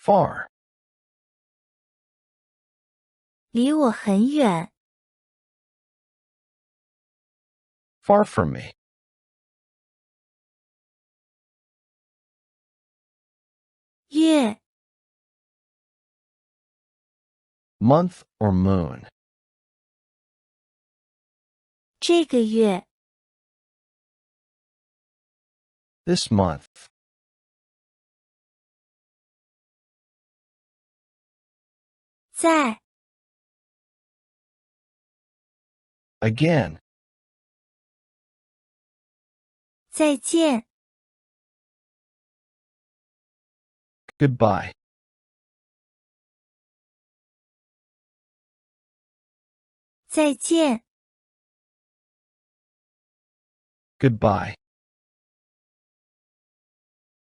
Far. 离我很远。Far from me. 月。Month or moon. 这个月。This month. 在。Again. 再见。Goodbye. 再见。Goodbye.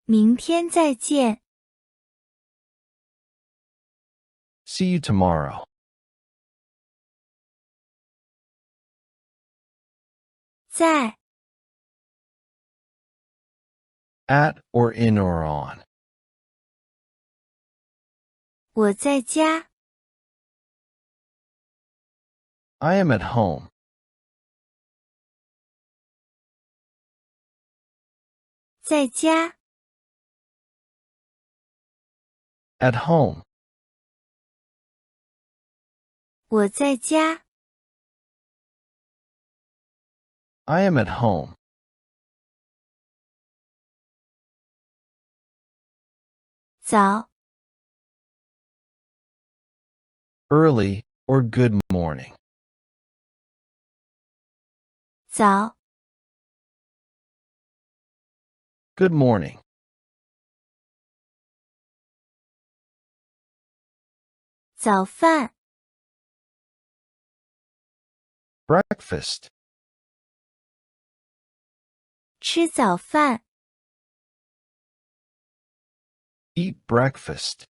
明天再见。See you tomorrow. 在。At or in or on. 我在家。I am at home. 在家。At home. 我在家。I am at home. 早。Early or good morning. 早。Good morning. 早饭。Breakfast. 吃早饭。Eat breakfast.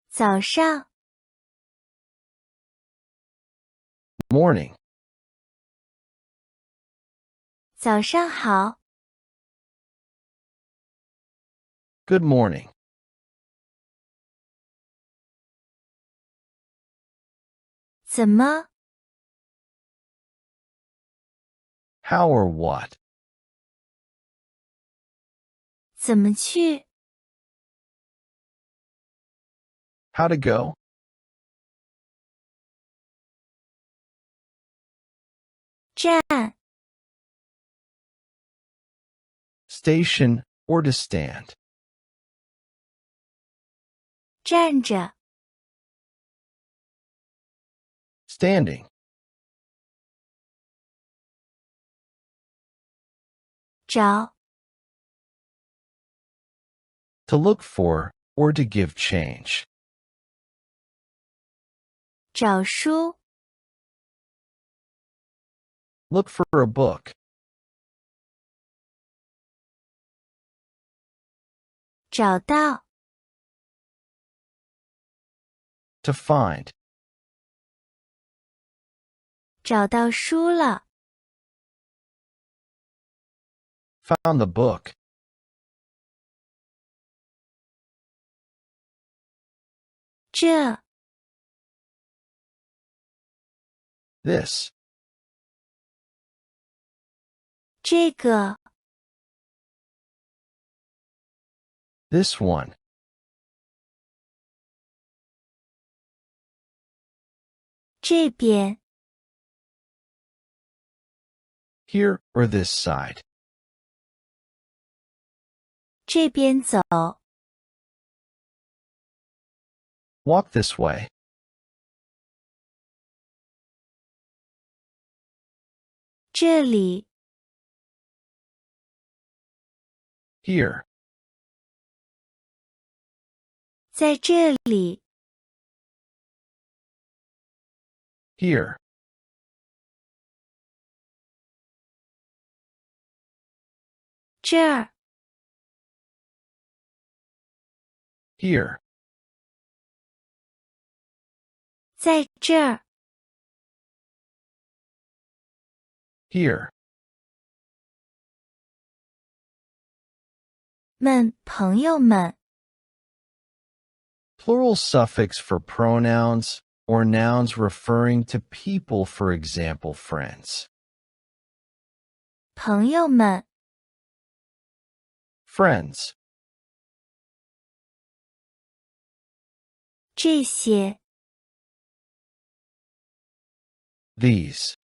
早上。Morning. 早上好。Good morning. 怎么？ How or what. 怎么去？ How to go. 站。 Station or to stand. 站着。 Standing. 找。 To look for or to give change. 找书。 Look for a book. 找到。 To find. 找到书了。 Found the book. 这。 This. 这个。 This one. 这边。 Here or this side. 这边走。 Walk this way. 这里。 Here. 在这里。 Here. 这儿。 Here. 在这儿。 Here. 们，朋友们。Plural suffix for pronouns or nouns referring to people, for example, friends. 朋友们， Friends. 这些， These.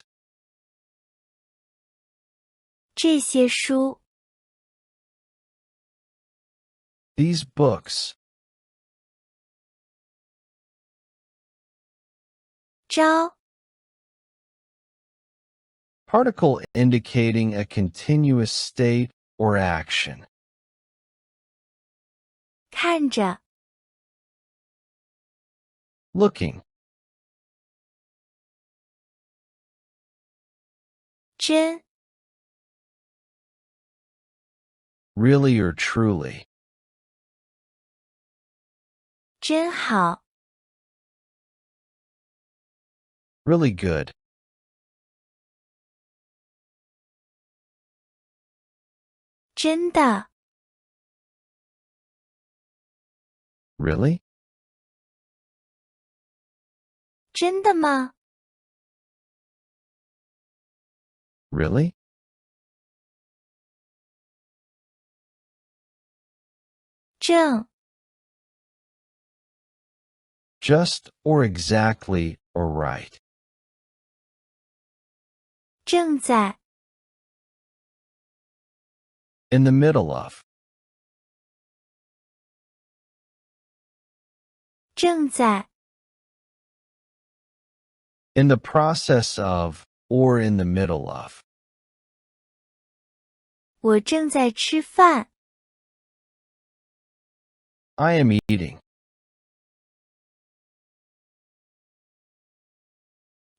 这些书， These books. 招， Particle indicating a continuous state or action. 看着， Looking. 真， Really or truly. 真好， Really good. 真的， Really? 真的吗？ Really? 正， Just or exactly or right. 正在， In the middle of. 正在， In the process of or in the middle of. 我正在吃饭， I am eating.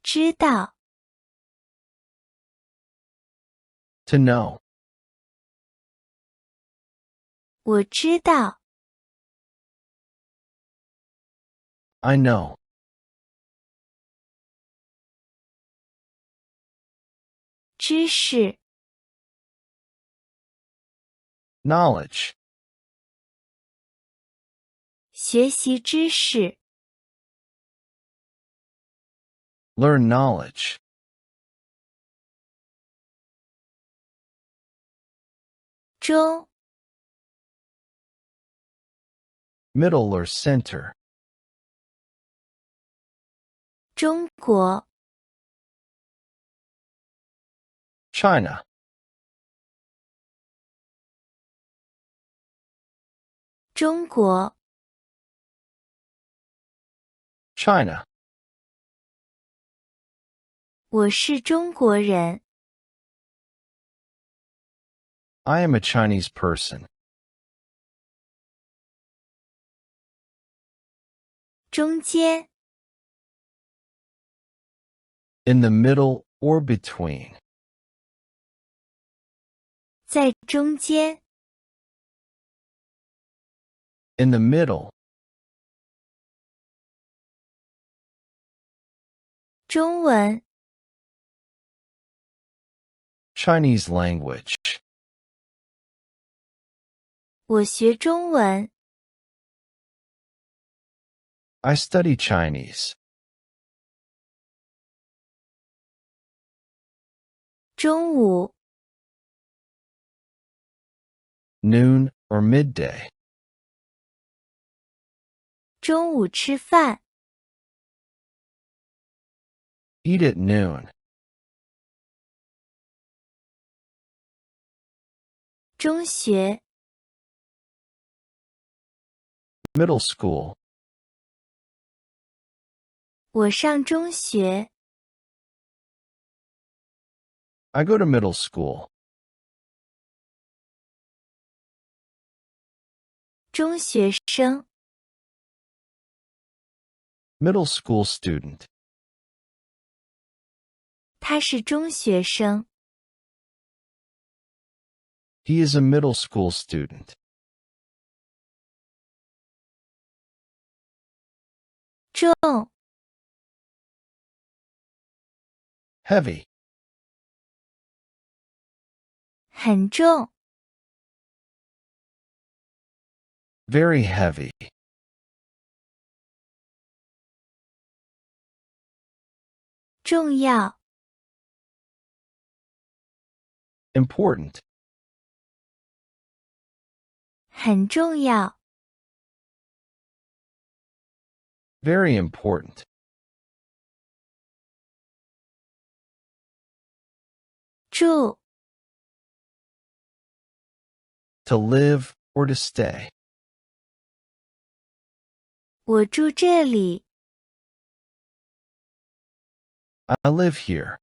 知道， To know. 我知道， I know. 知识， Knowledge. 学习知识， Learn knowledge. 中， Middle or center. 中国， China. 中国， China. 我是中国人， I am a Chinese person. 中间， In the middle or between. 在中间， In the middle. 中文， Chinese language. 我学中文， I study Chinese. 中午， Noon or midday. 中午吃饭， Eat at noon. 中学， Middle school. 我上中学， I go to middle school. 中学生， Middle school student. 他是中学生， He is a middle school student. 重， Heavy. 很重， Very heavy. 重要， Important. 很重要， Very important. 住， To live or to stay. 我住这里， I live here.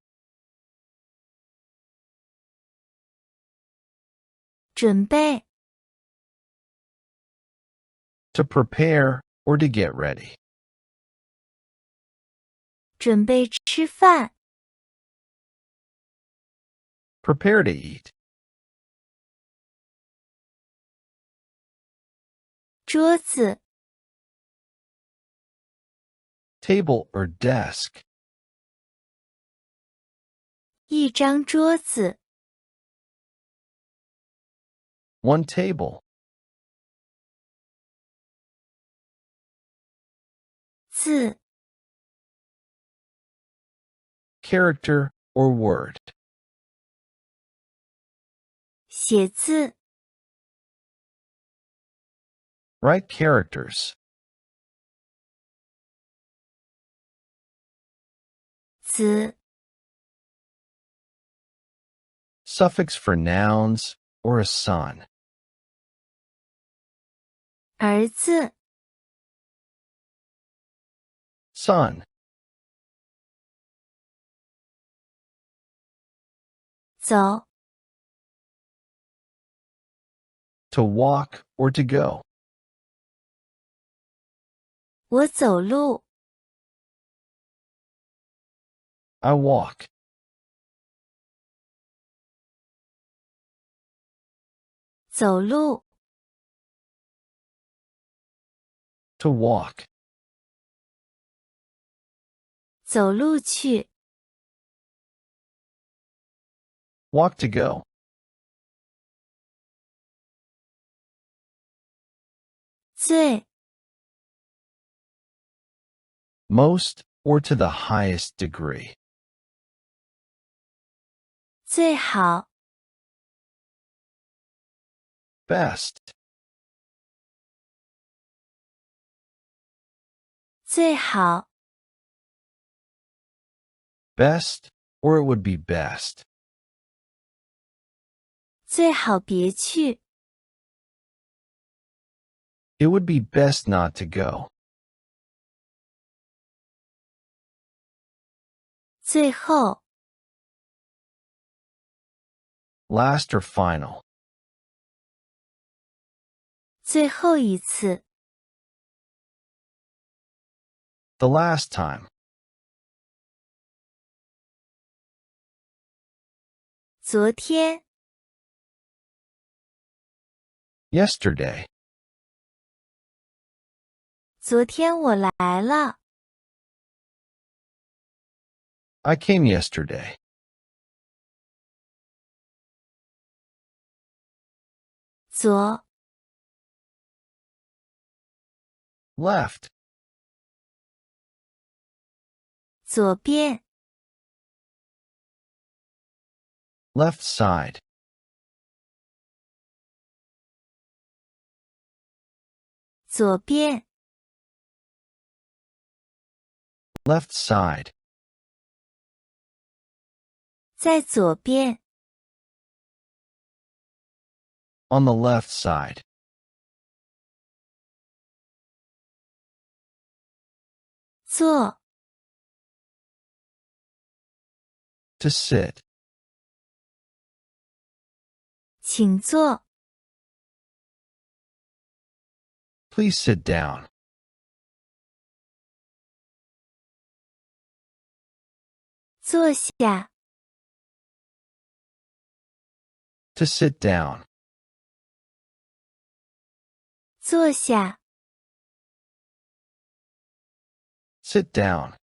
准备， To prepare or to get ready. 准备吃饭， Prepare to eat. 桌子， Table or desk. 一张桌子， One table. 字， Character or word. 写字， Write characters. 子， Suffix for nouns or a son. 儿子， Son. 走， To walk or to go. 我走路， I walk. 走路， To walk. 走路去， Walk to go. 最， Most or to the highest degree. 最好， Best. 最好， Best or it would be best. 最好别去， It would be best not to go. 最后， Last or final. 最后一次， The last time. 昨天， Yesterday. 昨天我来了， I came yesterday. 左， Left. 左边， Left side. 左边， Left side. 在左边， On the left side. 坐， To sit. 请坐， Please sit down. 坐下， To sit down. 坐下， Sit down.